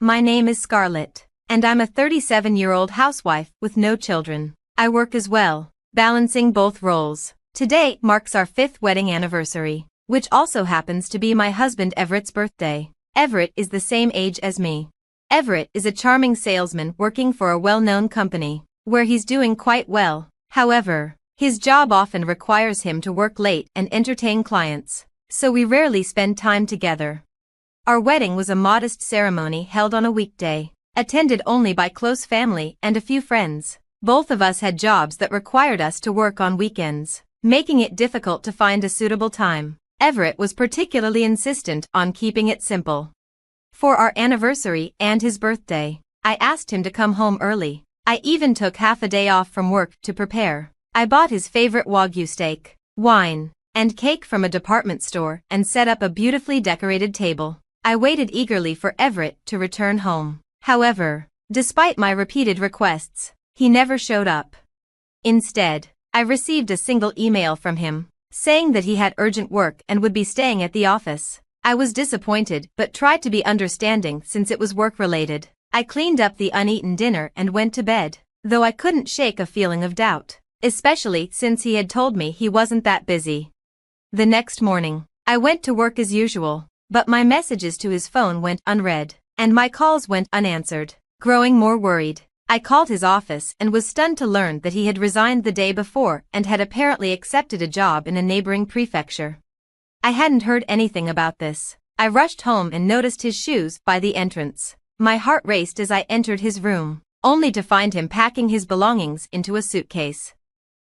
My name is Scarlett, and I'm a 37-year-old housewife with no children. I work as well, balancing both roles. Today marks our 5th wedding anniversary, which also happens to be my husband Everett's birthday. Everett is the same age as me. Everett is a charming salesman working for a well-known company, where he's doing quite well. However, his job often requires him to work late and entertain clients, so we rarely spend time together. Our wedding was a modest ceremony held on a weekday, attended only by close family and a few friends. Both of us had jobs that required us to work on weekends, making it difficult to find a suitable time. Everett was particularly insistent on keeping it simple. For our anniversary and his birthday, I asked him to come home early. I even took half a day off from work to prepare. I bought his favorite Wagyu steak, wine, and cake from a department store and set up a beautifully decorated table. I waited eagerly for Everett to return home. However, despite my repeated requests, he never showed up. Instead, I received a single email from him, saying that he had urgent work and would be staying at the office. I was disappointed but tried to be understanding since it was work-related. I cleaned up the uneaten dinner and went to bed, though I couldn't shake a feeling of doubt, especially since he had told me he wasn't that busy. The next morning, I went to work as usual, but my messages to his phone went unread, and my calls went unanswered. Growing more worried, I called his office and was stunned to learn that he had resigned the day before and had apparently accepted a job in a neighboring prefecture. I hadn't heard anything about this. I rushed home and noticed his shoes by the entrance. My heart raced as I entered his room, only to find him packing his belongings into a suitcase.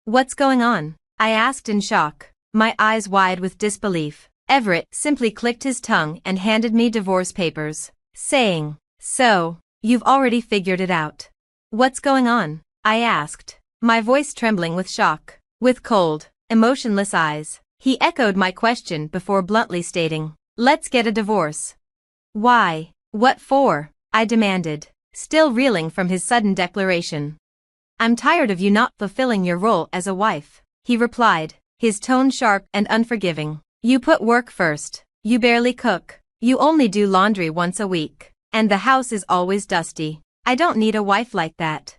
"What's going on?" I asked in shock, my eyes wide with disbelief. Everett simply clicked his tongue and handed me divorce papers, saying, "So, you've already figured it out. What's going on?" I asked, my voice trembling with shock. With cold, emotionless eyes, he echoed my question before bluntly stating, "Let's get a divorce." "Why? What for?" I demanded, still reeling from his sudden declaration. "I'm tired of you not fulfilling your role as a wife," he replied, his tone sharp and unforgiving. "You put work first, you barely cook, you only do laundry once a week, and the house is always dusty. I don't need a wife like that."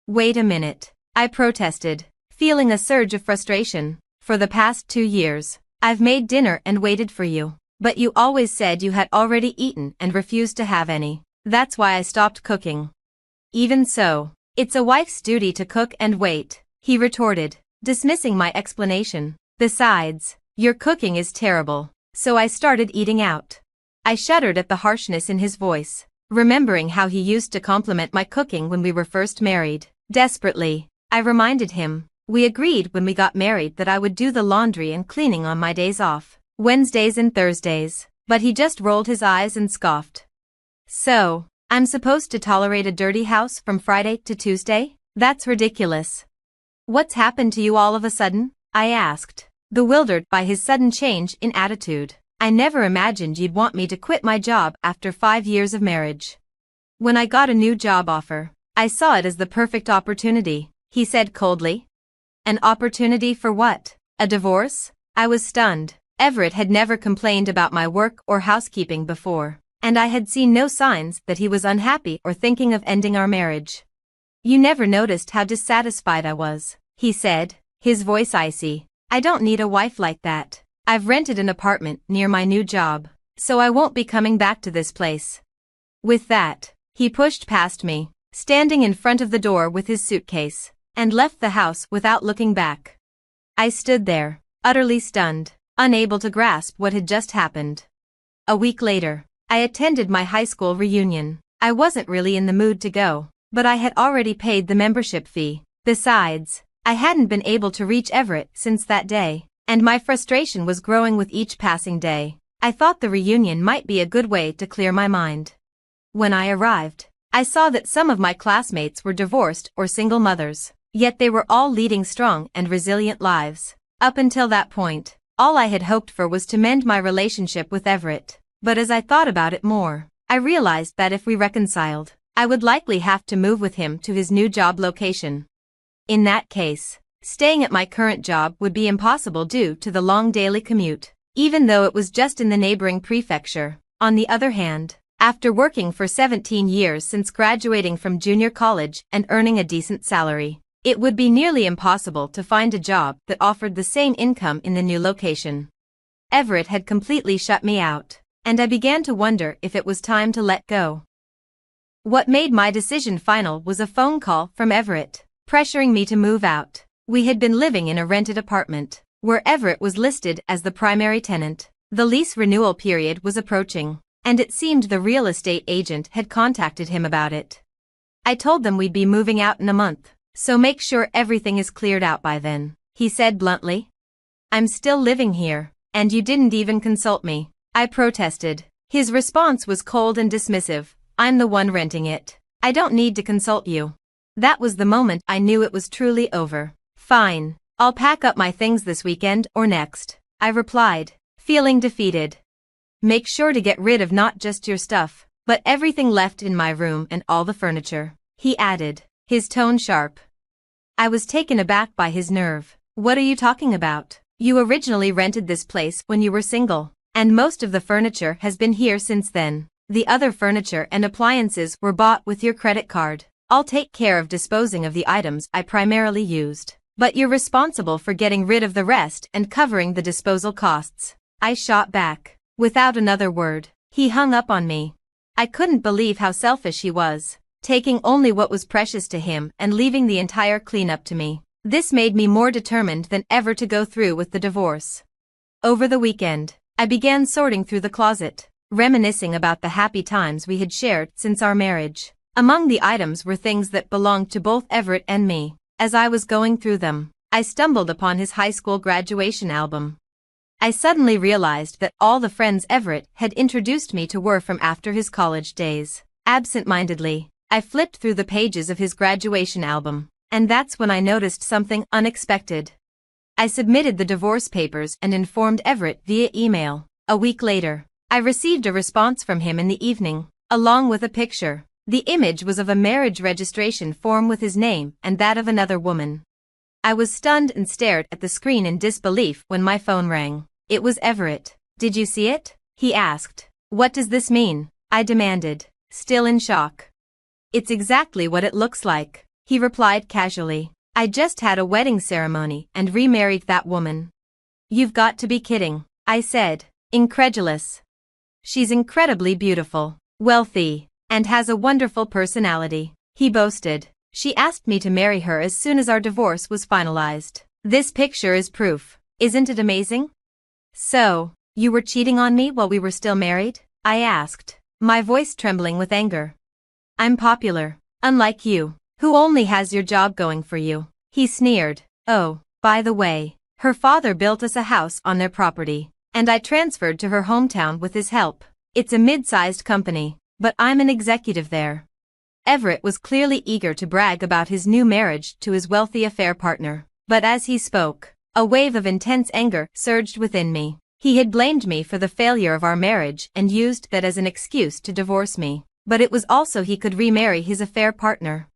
"Wait a minute," I protested, feeling a surge of frustration. "For the past 2 years, I've made dinner and waited for you, but you always said you had already eaten and refused to have any. That's why I stopped cooking." "Even so, it's a wife's duty to cook and wait," he retorted, dismissing my explanation. "Besides, your cooking is terrible, so I started eating out." I shuddered at the harshness in his voice, remembering how he used to compliment my cooking when we were first married. Desperately, I reminded him, we agreed when we got married that I would do the laundry and cleaning on my days off, Wednesdays and Thursdays, but he just rolled his eyes and scoffed. "So, I'm supposed to tolerate a dirty house from Friday to Tuesday? That's ridiculous." "What's happened to you all of a sudden?" I asked, bewildered by his sudden change in attitude. "I never imagined you'd want me to quit my job after 5 years of marriage." "When I got a new job offer, I saw it as the perfect opportunity," he said coldly. "An opportunity for what? A divorce?" I was stunned. Everett had never complained about my work or housekeeping before, and I had seen no signs that he was unhappy or thinking of ending our marriage. "You never noticed how dissatisfied I was," he said, his voice icy. "I don't need a wife like that. I've rented an apartment near my new job, so I won't be coming back to this place." With that, he pushed past me, standing in front of the door with his suitcase, and left the house without looking back. I stood there, utterly stunned, unable to grasp what had just happened. A week later, I attended my high school reunion. I wasn't really in the mood to go, but I had already paid the membership fee. Besides, I hadn't been able to reach Everett since that day, and my frustration was growing with each passing day. I thought the reunion might be a good way to clear my mind. When I arrived, I saw that some of my classmates were divorced or single mothers, yet they were all leading strong and resilient lives. Up until that point, all I had hoped for was to mend my relationship with Everett, but as I thought about it more, I realized that if we reconciled, I would likely have to move with him to his new job location. In that case, staying at my current job would be impossible due to the long daily commute, even though it was just in the neighboring prefecture. On the other hand, After working for 17 years since graduating from junior college and earning a decent salary, it would be nearly impossible to find a job that offered the same income in the new location. Everett had completely shut me out, and I began to wonder if it was time to let go. What made my decision final was a phone call from Everett, pressuring me to move out. We had been living in a rented apartment, where Everett was listed as the primary tenant. The lease renewal period was approaching, and it seemed the real estate agent had contacted him about it. I told them we'd be moving out in a month, so make sure everything is cleared out by then, he said bluntly. I'm still living here, and you didn't even consult me, I protested. His response was cold and dismissive. I'm the one renting it. I don't need to consult you. That was the moment I knew it was truly over. Fine, I'll pack up my things this weekend or next, I replied, feeling defeated. Make sure to get rid of not just your stuff, but everything left in my room and all the furniture, he added, his tone sharp. I was taken aback by his nerve. What are you talking about? You originally rented this place when you were single, and most of the furniture has been here since then. The other furniture and appliances were bought with your credit card. I'll take care of disposing of the items I primarily used, but you're responsible for getting rid of the rest and covering the disposal costs. I shot back. Without another word, he hung up on me. I couldn't believe how selfish he was, taking only what was precious to him and leaving the entire cleanup to me. This made me more determined than ever to go through with the divorce. Over the weekend, I began sorting through the closet, reminiscing about the happy times we had shared since our marriage. Among the items were things that belonged to both Everett and me. As I was going through them, I stumbled upon his high school graduation album. I suddenly realized that all the friends Everett had introduced me to were from after his college days. Absent-mindedly, I flipped through the pages of his graduation album, and that's when I noticed something unexpected. I submitted the divorce papers and informed Everett via email. A week later, I received a response from him in the evening, along with a picture. The image was of a marriage registration form with his name and that of another woman. I was stunned and stared at the screen in disbelief when my phone rang. It was Everett. Did you see it? He asked. What does this mean? I demanded, still in shock. It's exactly what it looks like, he replied casually. I just had a wedding ceremony and remarried that woman. You've got to be kidding, I said, incredulous. She's incredibly beautiful, wealthy, and has a wonderful personality, he boasted. She asked me to marry her as soon as our divorce was finalized. This picture is proof. Isn't it amazing? So, you were cheating on me while we were still married? I asked, my voice trembling with anger. I'm popular, unlike you, who only has your job going for you, he sneered. Oh, by the way, her father built us a house on their property, and I transferred to her hometown with his help. It's a mid-sized company, but I'm an executive there. Everett was clearly eager to brag about his new marriage to his wealthy affair partner, but as he spoke, a wave of intense anger surged within me. He had blamed me for the failure of our marriage and used that as an excuse to divorce me, but it was also he could remarry his affair partner.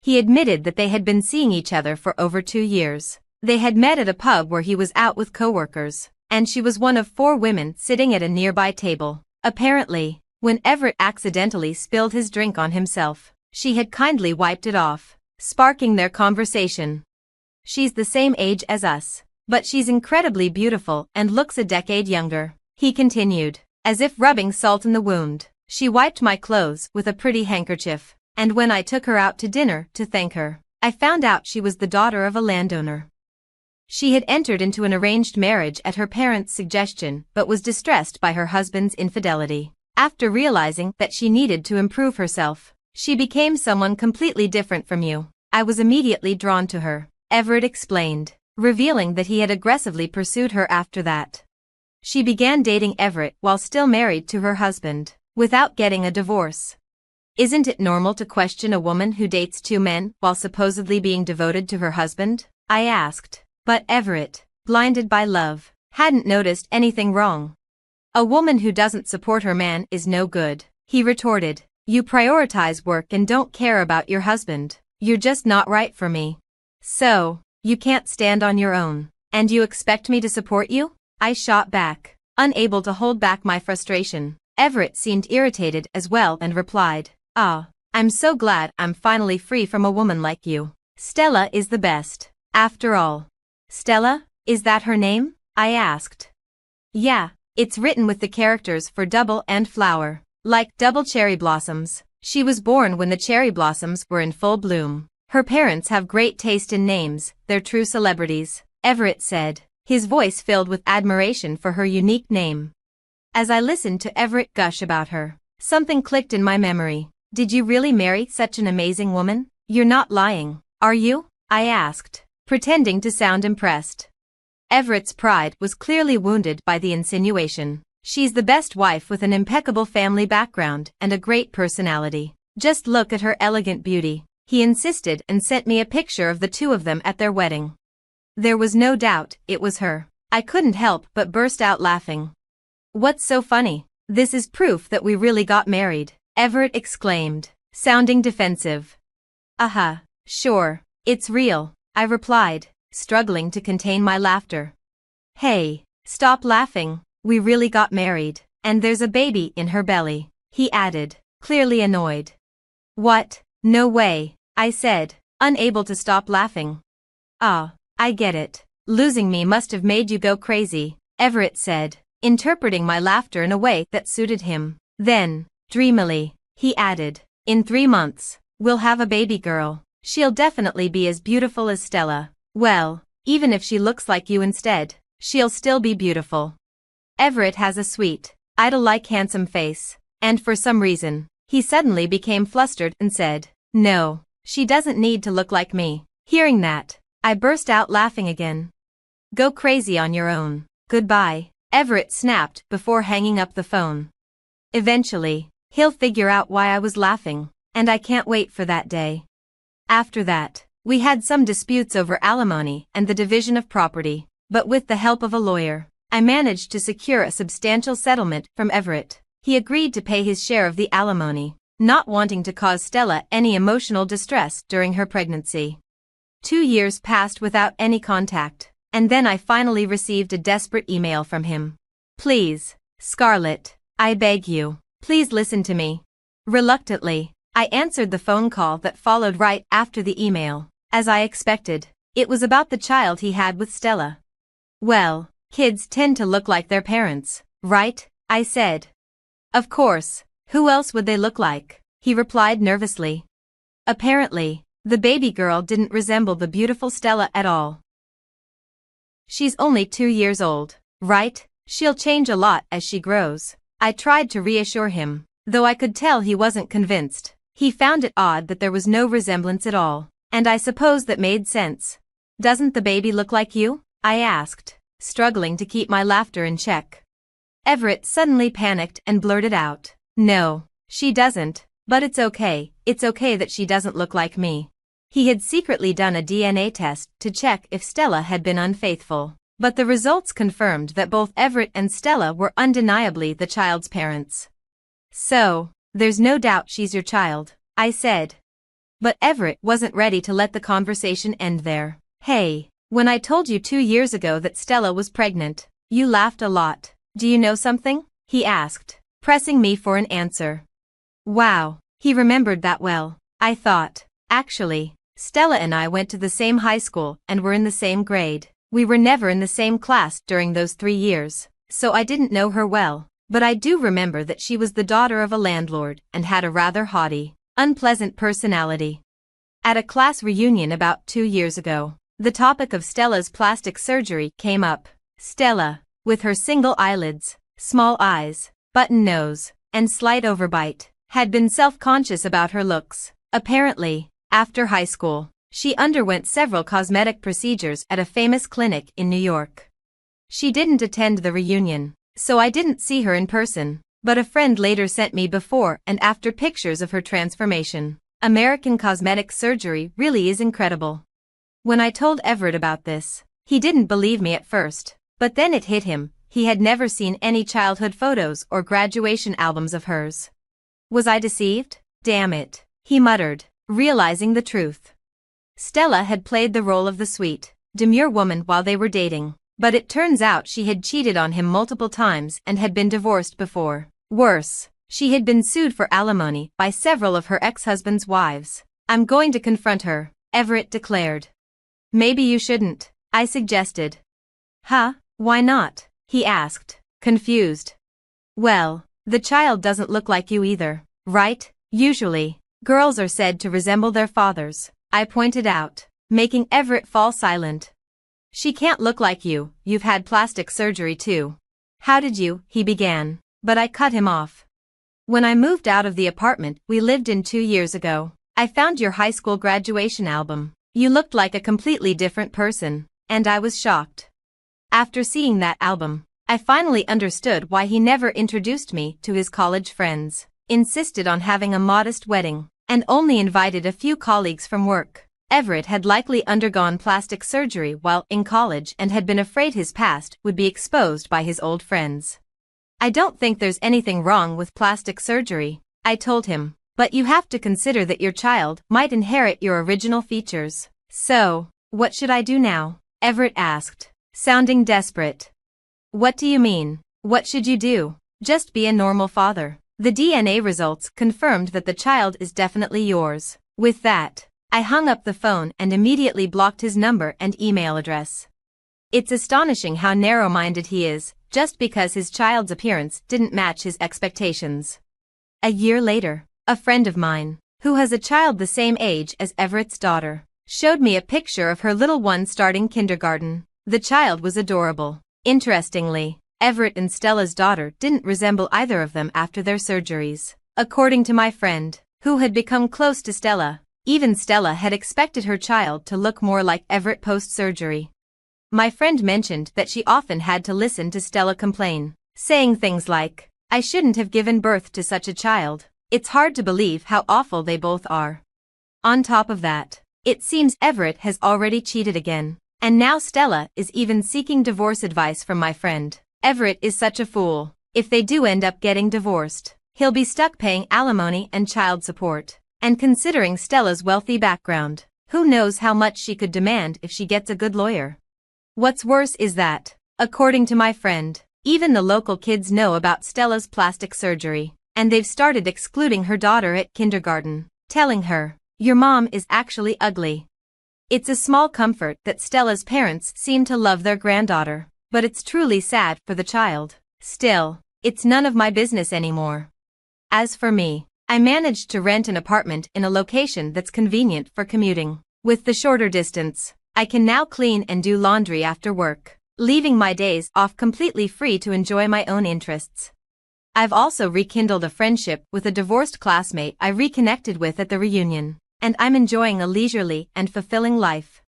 He admitted that they had been seeing each other for over 2 years. They had met at a pub where he was out with coworkers, and she was one of 4 women sitting at a nearby table. Apparently, when Everett accidentally spilled his drink on himself, she had kindly wiped it off, sparking their conversation. She's the same age as us, but she's incredibly beautiful and looks a decade younger, he continued, as if rubbing salt in the wound. She wiped my clothes with a pretty handkerchief, and when I took her out to dinner to thank her, I found out she was the daughter of a landowner. She had entered into an arranged marriage at her parents' suggestion but was distressed by her husband's infidelity. After realizing that she needed to improve herself, she became someone completely different from you. I was immediately drawn to her, Everett explained, revealing that he had aggressively pursued her after that. She began dating Everett while still married to her husband, without getting a divorce. Isn't it normal to question a woman who dates 2 men while supposedly being devoted to her husband? I asked. But Everett, blinded by love, hadn't noticed anything wrong. A woman who doesn't support her man is no good, he retorted. You prioritize work and don't care about your husband. You're just not right for me. So, you can't stand on your own, and you expect me to support you? I shot back, unable to hold back my frustration. Everett seemed irritated as well and replied, "Ah, I'm so glad I'm finally free from a woman like you. Stella is the best. After all." "Stella? Is that her name?" I asked. "Yeah, it's written with the characters for double and flower, like double cherry blossoms. She was born when the cherry blossoms were in full bloom. Her parents have great taste in names, they're true celebrities," Everett said, his voice filled with admiration for her unique name. As I listened to Everett gush about her, something clicked in my memory. "Did you really marry such an amazing woman? You're not lying, are you?" I asked, pretending to sound impressed. Everett's pride was clearly wounded by the insinuation. "She's the best wife with an impeccable family background and a great personality. Just look at her elegant beauty," he insisted and sent me a picture of the two of them at their wedding. There was no doubt it was her. I couldn't help but burst out laughing. "What's so funny? This is proof that we really got married," Everett exclaimed, sounding defensive. Sure, it's real," I replied, struggling to contain my laughter. "Hey, stop laughing, we really got married, and there's a baby in her belly," he added, clearly annoyed. "What? No way," I said, unable to stop laughing. "Ah, I get it. Losing me must have made you go crazy," Everett said, interpreting my laughter in a way that suited him. Then, dreamily, he added, "In 3 months, we'll have a baby girl. She'll definitely be as beautiful as Stella. Well, even if she looks like you instead, she'll still be beautiful." Everett has a sweet, idol-like handsome face, and for some reason, he suddenly became flustered and said, "No, she doesn't need to look like me." Hearing that, I burst out laughing again. "Go crazy on your own. Goodbye," Everett snapped before hanging up the phone. Eventually, he'll figure out why I was laughing, and I can't wait for that day. After that, we had some disputes over alimony and the division of property, but with the help of a lawyer, I managed to secure a substantial settlement from Everett. He agreed to pay his share of the alimony, not wanting to cause Stella any emotional distress during her pregnancy. 2 years passed without any contact, and then I finally received a desperate email from him. "Please, Scarlett, I beg you, please listen to me." Reluctantly, I answered the phone call that followed right after the email. As I expected, it was about the child he had with Stella. "Well, kids tend to look like their parents, right?" I said. "Of course, who else would they look like?" he replied nervously. Apparently, the baby girl didn't resemble the beautiful Stella at all. "She's only 2 years old, right? She'll change a lot as she grows." I tried to reassure him, though I could tell he wasn't convinced. He found it odd that there was no resemblance at all, and I suppose that made sense. "Doesn't the baby look like you?" I asked, struggling to keep my laughter in check. Everett suddenly panicked and blurted out, "No, she doesn't, but it's okay that she doesn't look like me." He had secretly done a DNA test to check if Stella had been unfaithful, but the results confirmed that both Everett and Stella were undeniably the child's parents. "So, there's no doubt she's your child," I said. But Everett wasn't ready to let the conversation end there. "Hey, when I told you 2 years ago that Stella was pregnant, you laughed a lot. Do you know something?" he asked, pressing me for an answer. Wow, he remembered that well, I thought. Actually, Stella and I went to the same high school and were in the same grade. We were never in the same class during those 3 years, so I didn't know her well, but I do remember that she was the daughter of a landlord and had a rather haughty, unpleasant personality. At a class reunion about 2 years ago, the topic of Stella's plastic surgery came up. Stella, with her single eyelids, small eyes, button nose, and slight overbite, had been self-conscious about her looks. Apparently, after high school, she underwent several cosmetic procedures at a famous clinic in New York. She didn't attend the reunion, so I didn't see her in person, but a friend later sent me before and after pictures of her transformation. American cosmetic surgery really is incredible. When I told Everett about this, he didn't believe me at first, but then it hit him. He had never seen any childhood photos or graduation albums of hers. Was I deceived? Damn it, he muttered, realizing the truth. Stella had played the role of the sweet, demure woman while they were dating, but it turns out she had cheated on him multiple times and had been divorced before. Worse, she had been sued for alimony by several of her ex-husband's wives. I'm going to confront her, Everett declared. Maybe you shouldn't, I suggested. Huh, why not? He asked, confused. Well, the child doesn't look like you either, right? Usually, girls are said to resemble their fathers, I pointed out, making Everett fall silent. She can't look like you, you've had plastic surgery too. How did you, he began, but I cut him off. When I moved out of the apartment we lived in 2 years ago, I found your high school graduation album. You looked like a completely different person, and I was shocked. After seeing that album, I finally understood why he never introduced me to his college friends, insisted on having a modest wedding, and only invited a few colleagues from work. Everett had likely undergone plastic surgery while in college and had been afraid his past would be exposed by his old friends. I don't think there's anything wrong with plastic surgery, I told him, but you have to consider that your child might inherit your original features. So, what should I do now? Everett asked, sounding desperate. What do you mean? What should you do? Just be a normal father. The DNA results confirmed that the child is definitely yours. With that, I hung up the phone and immediately blocked his number and email address. It's astonishing how narrow-minded he is, just because his child's appearance didn't match his expectations. A year later, a friend of mine, who has a child the same age as Everett's daughter, showed me a picture of her little one starting kindergarten. The child was adorable. Interestingly, Everett and Stella's daughter didn't resemble either of them after their surgeries. According to my friend, who had become close to Stella, even Stella had expected her child to look more like Everett post-surgery. My friend mentioned that she often had to listen to Stella complain, saying things like, I shouldn't have given birth to such a child. It's hard to believe how awful they both are. On top of that, it seems Everett has already cheated again, and now Stella is even seeking divorce advice from my friend. Everett is such a fool. If they do end up getting divorced, he'll be stuck paying alimony and child support. And considering Stella's wealthy background, who knows how much she could demand if she gets a good lawyer. What's worse is that, according to my friend, even the local kids know about Stella's plastic surgery, and they've started excluding her daughter at kindergarten, telling her, your mom is actually ugly. It's a small comfort that Stella's parents seem to love their granddaughter, but it's truly sad for the child. Still, it's none of my business anymore. As for me, I managed to rent an apartment in a location that's convenient for commuting. With the shorter distance, I can now clean and do laundry after work, leaving my days off completely free to enjoy my own interests. I've also rekindled a friendship with a divorced classmate I reconnected with at the reunion, and I'm enjoying a leisurely and fulfilling life.